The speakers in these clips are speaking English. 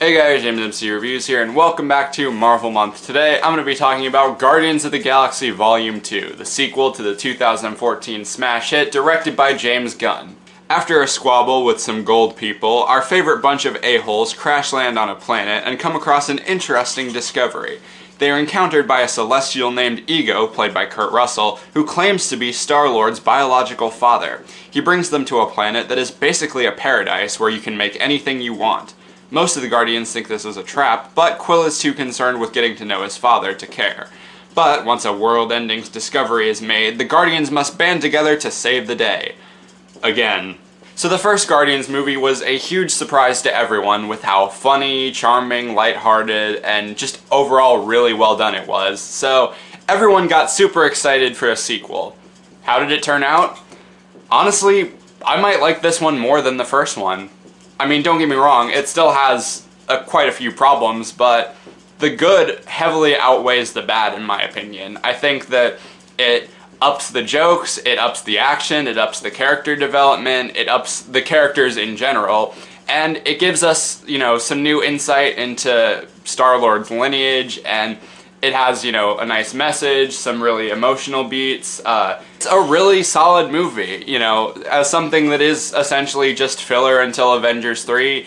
Hey guys, JamesMCD Reviews here, and welcome back to Marvel Month. Today, I'm going to be talking about Guardians of the Galaxy Volume 2, the sequel to the 2014 smash hit directed by James Gunn. After a squabble with some gold people, our favorite bunch of a-holes crash land on a planet and come across an interesting discovery. They are encountered by a celestial named Ego, played by Kurt Russell, who claims to be Star-Lord's biological father. He brings them to a planet that is basically a paradise where you can make anything you want. Most of the Guardians think this is a trap, but Quill is too concerned with getting to know his father to care. But once a world-ending discovery is made, the Guardians must band together to save the day. Again. So the first Guardians movie was a huge surprise to everyone with how funny, charming, lighthearted, and just overall really well done it was. So everyone got super excited for a sequel. How did it turn out? Honestly, I might like this one more than the first one. I mean, don't get me wrong, it still has quite a few problems, but the good heavily outweighs the bad in my opinion. I think that it ups the jokes, it ups the action, it ups the character development, it ups the characters in general, and it gives us, some new insight into Star-Lord's lineage, and it has, a nice message, some really emotional beats. It's a really solid movie, as something that is essentially just filler until Avengers 3.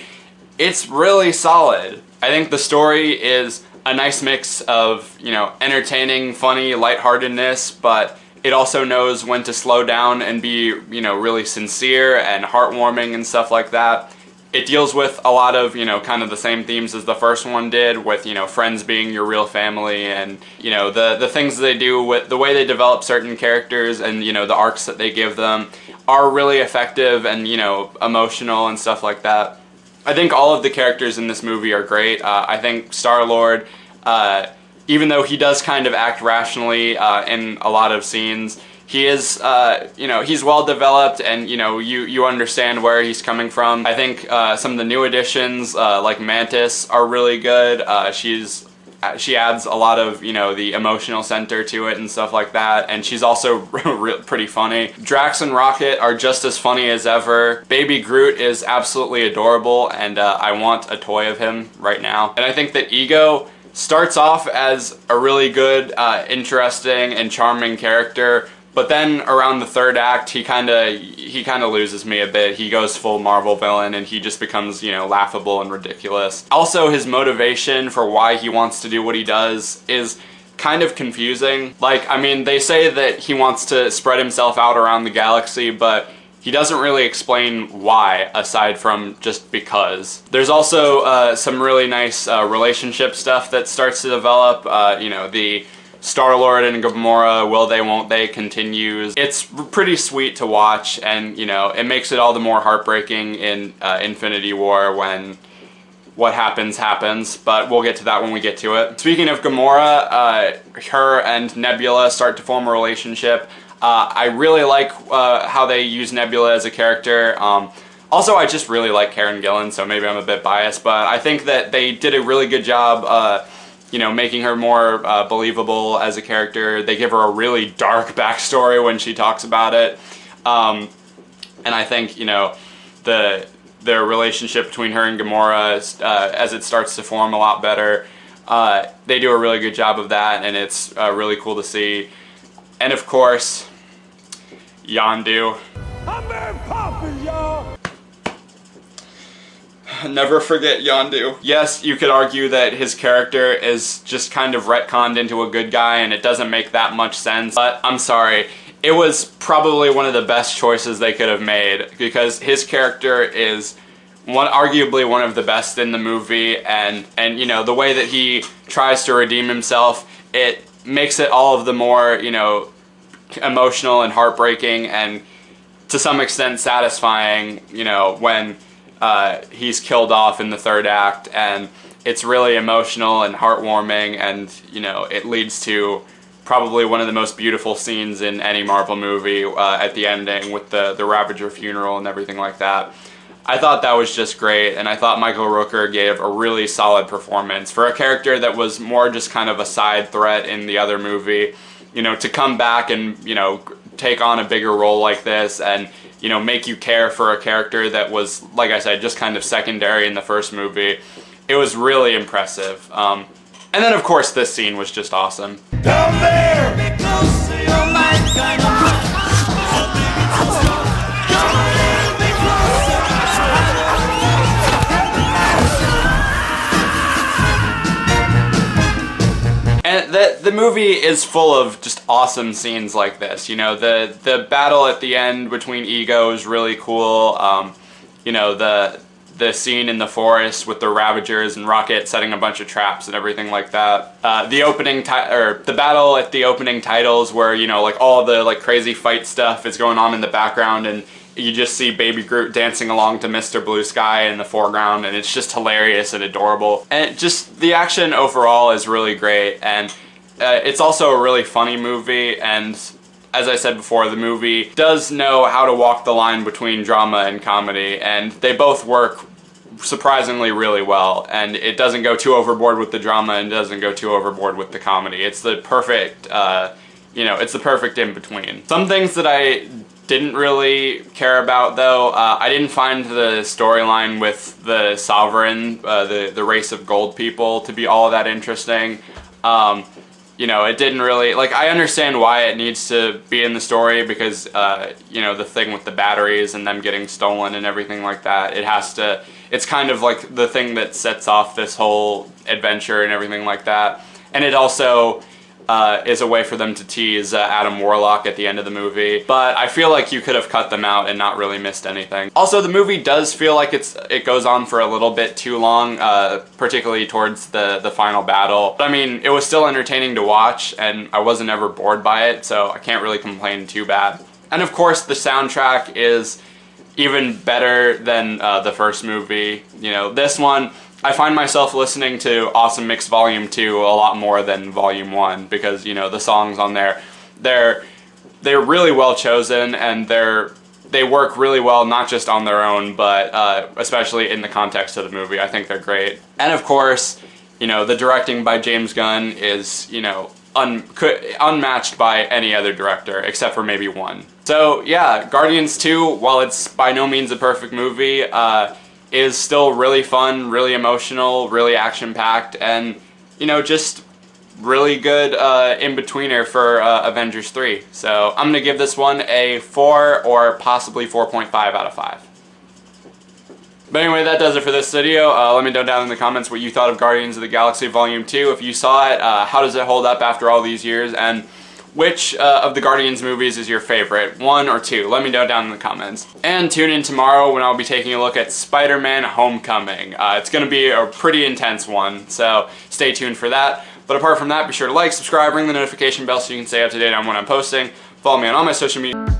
It's really solid. I think the story is a nice mix of, entertaining, funny, lightheartedness, but it also knows when to slow down and be, really sincere and heartwarming and stuff like that. It deals with a lot of, kind of the same themes as the first one did, with, friends being your real family, and, the things they do, with the way they develop certain characters and, the arcs that they give them are really effective and, emotional and stuff like that. I think all of the characters in this movie are great. I think Star-Lord, even though he does kind of act rationally in a lot of scenes, he is, he's well developed, and, you understand where he's coming from. I think some of the new additions, like Mantis, are really good. She adds a lot of, the emotional center to it and stuff like that, and she's also pretty funny. Drax and Rocket are just as funny as ever. Baby Groot is absolutely adorable, and I want a toy of him right now. And I think that Ego starts off as a really good, interesting, and charming character, but then around the third act, he kind of loses me a bit. He goes full Marvel villain, and he just becomes, laughable and ridiculous. Also, his motivation for why he wants to do what he does is kind of confusing. Like, I mean, they say that he wants to spread himself out around the galaxy, but he doesn't really explain why, aside from just because. There's also some really nice relationship stuff that starts to develop. The Star-Lord and Gamora, will they, won't they, continues. It's pretty sweet to watch, and, it makes it all the more heartbreaking in Infinity War when what happens, but we'll get to that when we get to it. Speaking of Gamora, her and Nebula start to form a relationship. I really like how they use Nebula as a character. Also, I just really like Karen Gillan, so maybe I'm a bit biased, but I think that they did a really good job making her more believable as a character. They give her a really dark backstory when she talks about it. And I think, the relationship between her and Gamora, as it starts to form a lot better, they do a really good job of that, and it's really cool to see. And of course, Yondu. I'm very poppin', y'all! Never forget Yondu. Yes, you could argue that his character is just kind of retconned into a good guy, and it doesn't make that much sense, but I'm sorry. It was probably one of the best choices they could have made, because his character is arguably one of the best in the movie, and the way that he tries to redeem himself, it makes it all of the more, emotional and heartbreaking, and to some extent satisfying, when he's killed off in the third act, and it's really emotional and heartwarming, and it leads to probably one of the most beautiful scenes in any Marvel movie at the ending with the Ravager funeral and everything like that. I thought that was just great, and I thought Michael Rooker gave a really solid performance for a character that was more just kind of a side threat in the other movie. To come back and take on a bigger role like this, and make you care for a character that was, like I said, just kind of secondary in the first movie. it was really impressive. And then of course this scene was just awesome. Down there! And the movie is full of just awesome scenes like this. You know, the battle at the end between Ego is really cool. You know, the scene in the forest with the Ravagers and Rocket setting a bunch of traps and everything like that. The battle at the opening titles where, you know, like all the like crazy fight stuff is going on in the background and you just see Baby Groot dancing along to Mr. Blue Sky in the foreground, and it's just hilarious and adorable. And just the action overall is really great, and it's also a really funny movie, and as I said before, the movie does know how to walk the line between drama and comedy, and they both work surprisingly really well, and it doesn't go too overboard with the drama and doesn't go too overboard with the comedy. It's the perfect, you know, it's the perfect in between. Some things that I didn't really care about though, I didn't find the storyline with the Sovereign, the race of gold people, to be all that interesting. You know, it didn't really, like, I understand why it needs to be in the story because, you know, the thing with the batteries and them getting stolen and everything like that, it has to, it's kind of like the thing that sets off this whole adventure and everything like that. And it also is a way for them to tease Adam Warlock at the end of the movie. But I feel like you could have cut them out and not really missed anything. Also, the movie does feel like it goes on for a little bit too long, particularly towards the final battle. But I mean, it was still entertaining to watch, and I wasn't ever bored by it, so I can't really complain too bad. And of course, the soundtrack is even better than the first movie. You know, this one, I find myself listening to Awesome Mix Volume 2 a lot more than Volume 1 because, you know, the songs on there, they're really well chosen, and they work really well, not just on their own, but especially in the context of the movie. I think they're great. And of course, you know, the directing by James Gunn is, you know, unmatched by any other director, except for maybe one. So yeah, Guardians 2, while it's by no means a perfect movie, is still really fun, really emotional, really action-packed, and, you know, just really good in-betweener for Avengers 3. So I'm going to give this one a 4 or possibly 4.5 out of 5. But anyway, that does it for this video. Let me know down in the comments what you thought of Guardians of the Galaxy Volume 2. If you saw it, how does it hold up after all these years? And which of the Guardians movies is your favorite? 1 or 2? Let me know down in the comments. And tune in tomorrow when I'll be taking a look at Spider-Man Homecoming. It's going to be a pretty intense one, so stay tuned for that. But apart from that, be sure to like, subscribe, ring the notification bell so you can stay up to date on when I'm posting. Follow me on all my social media.